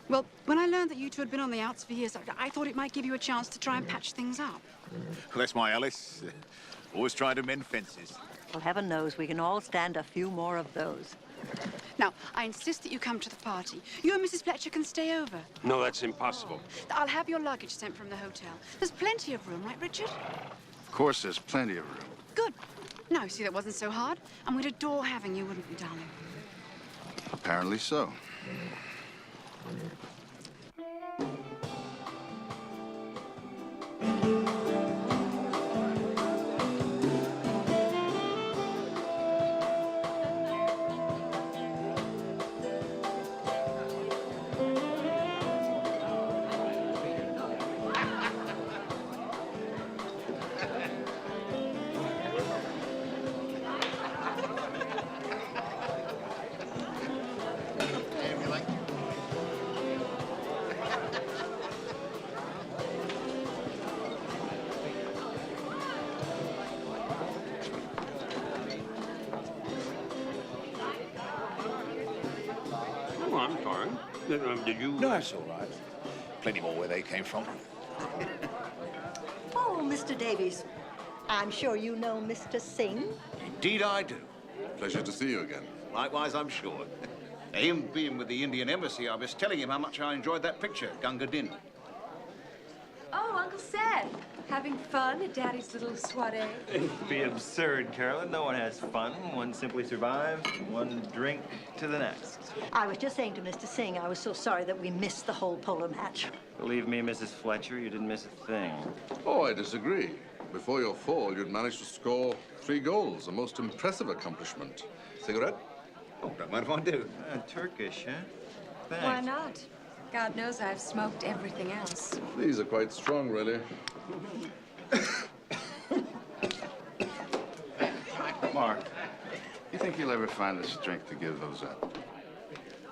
Well, when I learned that you two had been on the outs for years, I thought it might give you a chance to try and patch things up. Well, that's my Alice. Always trying to mend fences. Well, heaven knows we can all stand a few more of those. Now, I insist that you come to the party. You and Mrs. Fletcher can stay over. No, that's impossible. I'll have your luggage sent from the hotel. There's plenty of room, right, Richard? Of course, there's plenty of room. Good. Now, see, that wasn't so hard. And we'd adore having you, wouldn't we, darling? Apparently so. Oh, I'm sorry. Did you... No, that's all right. Plenty more where they came from. Oh, Mr. Davies, I'm sure you know Mr. Singh. Indeed I do. Pleasure to see you again. Likewise, I'm sure. Him being with the Indian Embassy, I was telling him how much I enjoyed that picture, Gunga Din. Oh, Uncle Seth, having fun at Daddy's little soiree? It'd be absurd, Carolyn. No one has fun. One simply survives, one drink to the next. I was just saying to Mr. Singh, I was so sorry that we missed the whole polo match. Believe me, Mrs. Fletcher, you didn't miss a thing. Oh, I disagree. Before your fall, you'd managed to score 3 goals, a most impressive accomplishment. Cigarette? Oh, don't mind if I do. Turkish, huh? Thanks. Why not? God knows I've smoked everything else. These are quite strong, really. Mark, you think you'll ever find the strength to give those up?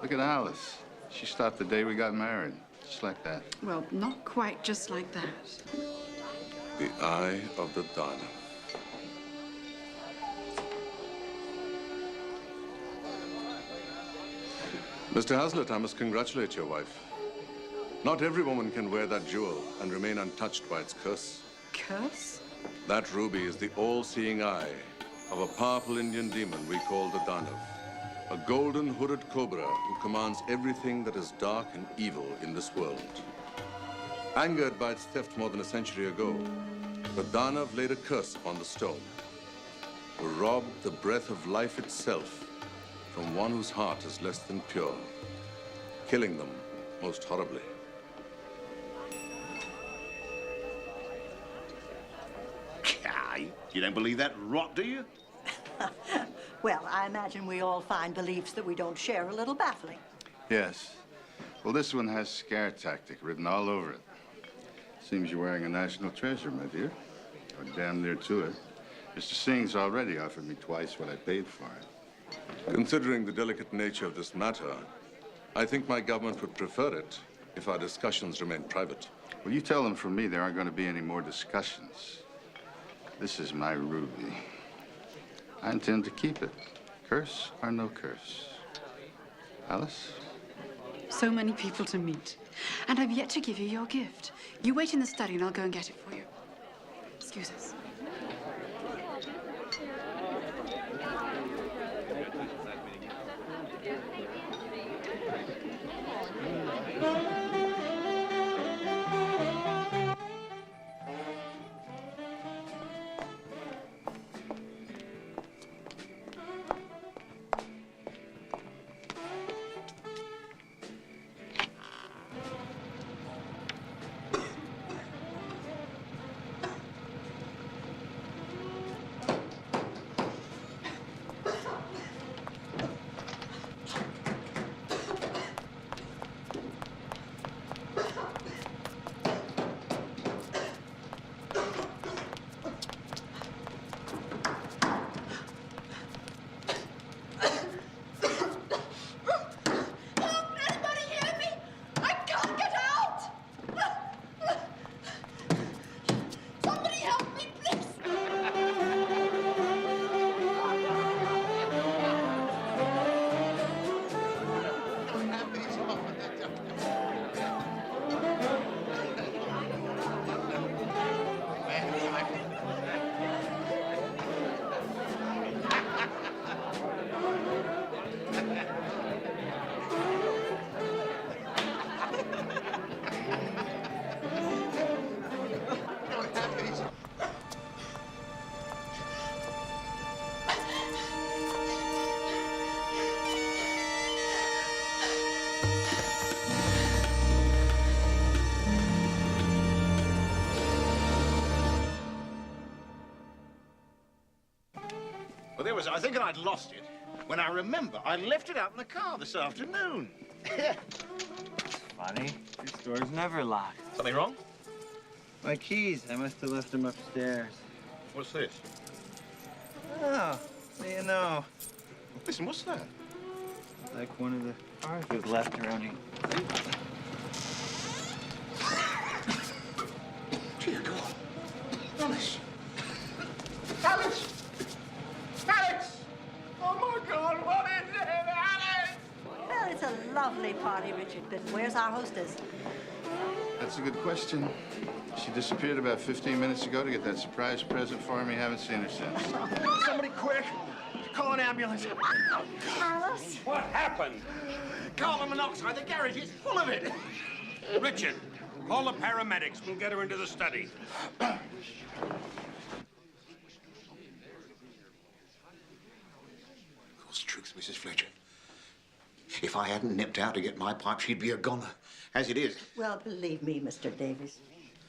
Look at Alice. She stopped the day we got married. Just like that. Well, not quite just like that. The Eye of the Daanav. Mr. Hazlitt, I must congratulate your wife. Not every woman can wear that jewel and remain untouched by its curse. Curse? That ruby is the all-seeing eye of a powerful Indian demon we call the Daanav. A golden hooded cobra who commands everything that is dark and evil in this world. Angered by its theft more than a century ago, the Daanav laid a curse upon the stone to rob the breath of life itself from one whose heart is less than pure, killing them most horribly. You don't believe that rot, do you? Well, I imagine we all find beliefs that we don't share a little baffling. Yes. Well, this one has scare tactic written all over it. Seems you're wearing a national treasure, my dear. Or damn near to it. Mr. Singh's already offered me twice what I paid for it. Considering the delicate nature of this matter, I think my government would prefer it if our discussions remain private. Well, you tell them from me there aren't going to be any more discussions. This is my ruby. I intend to keep it. Curse or no curse. Alice? So many people to meet. And I've yet to give you your gift. You wait in the study and I'll go and get it for you. Excuse us. Well, there was, I think I'd lost it when I remember I left it out in the car this afternoon. Funny. Your store's never locked. Something wrong? My keys. I must have left them upstairs. What's this? Oh, you know. Listen, what's that? Like one of the cars was left around here. Dear God. Alice. Alice! Alice! Oh, my God, what is it, Alice? Well, it's a lovely party, Richard, but where's our hostess? That's a good question. She disappeared about 15 minutes ago to get that surprise present for me. Haven't seen her since. Somebody quick. Call an ambulance. Alice? What happened? Carbon monoxide. The garage is full of it. Richard, call the paramedics. We'll get her into the study. It's the truth, Mrs. Fletcher. If I hadn't nipped out to get my pipe, she'd be a goner. As it is. Well, believe me, Mr. Davies,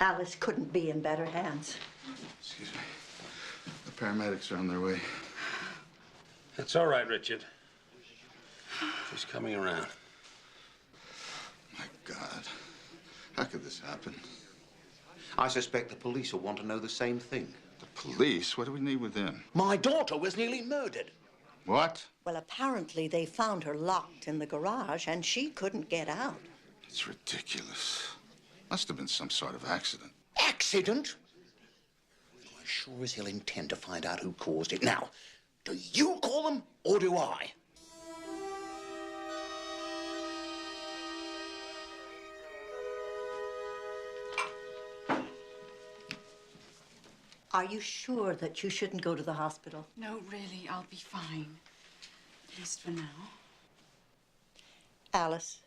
Alice couldn't be in better hands. Excuse me. The paramedics are on their way. It's all right, Richard. She's coming around. My God. How could this happen? I suspect the police will want to know the same thing. The police? What do we need with them? My daughter was nearly murdered. What? Well, apparently they found her locked in the garage and she couldn't get out. It's ridiculous. Must have been some sort of accident. Accident? I sure as hell intend to find out who caused it. Now, do you call them or do I? Are you sure that you shouldn't go to the hospital? No, really, I'll be fine. At least for now. Alice,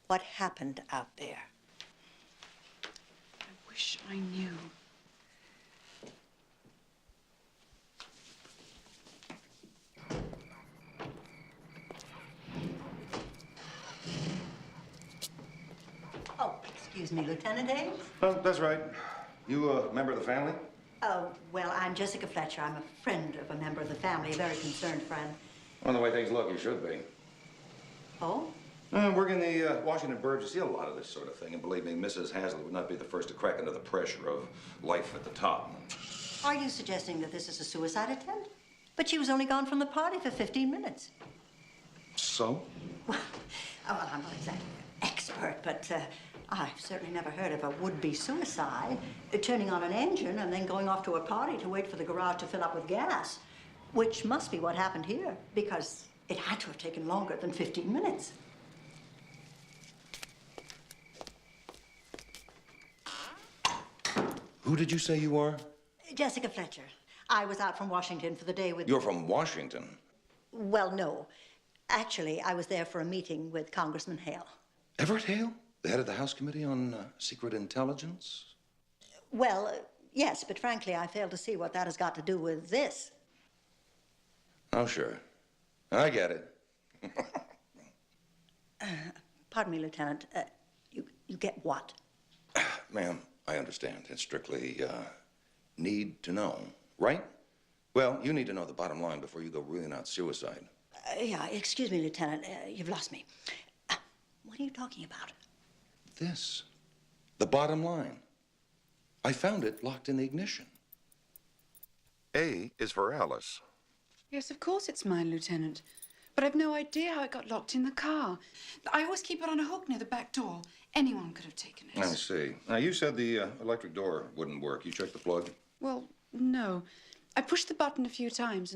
what happened out there? I wish I knew. Oh, excuse me, Lieutenant Hayes? Oh, that's right. You a member of the family? Oh, well, I'm Jessica Fletcher. I'm a friend of a member of the family, a very concerned friend. Well, the way things look, you should be. Oh? Working the Washington Burbs, you see a lot of this sort of thing. And believe me, Mrs. Haslett would not be the first to crack under the pressure of life at the top. Are you suggesting that this is a suicide attempt? But she was only gone from the party for 15 minutes. So? Well, I'm not exactly an expert, but I've certainly never heard of a would-be suicide turning on an engine and then going off to a party to wait for the garage to fill up with gas, which must be what happened here, because it had to have taken longer than 15 minutes. Who did you say you are? Jessica Fletcher. I was out from Washington for the day with... You're from Washington? Well, no. Actually, I was there for a meeting with Congressman Hale. Everett Hale? The head of the House Committee on Secret Intelligence? Well, yes, but frankly, I fail to see what that has got to do with this. Oh, sure. I get it. Pardon me, Lieutenant. You get what? Ma'am, I understand. It's strictly need to know, right? Well, you need to know the bottom line before you go ruling out suicide. Yeah, excuse me, Lieutenant. You've lost me. What are you talking about? This. The bottom line. I found it locked in the ignition. A is for Alice. Yes, of course it's mine, Lieutenant. But I've no idea how it got locked in the car. I always keep it on a hook near the back door. Anyone could have taken it. I see. Now, you said the electric door wouldn't work. You checked the plug? Well, no. I pushed the button a few times.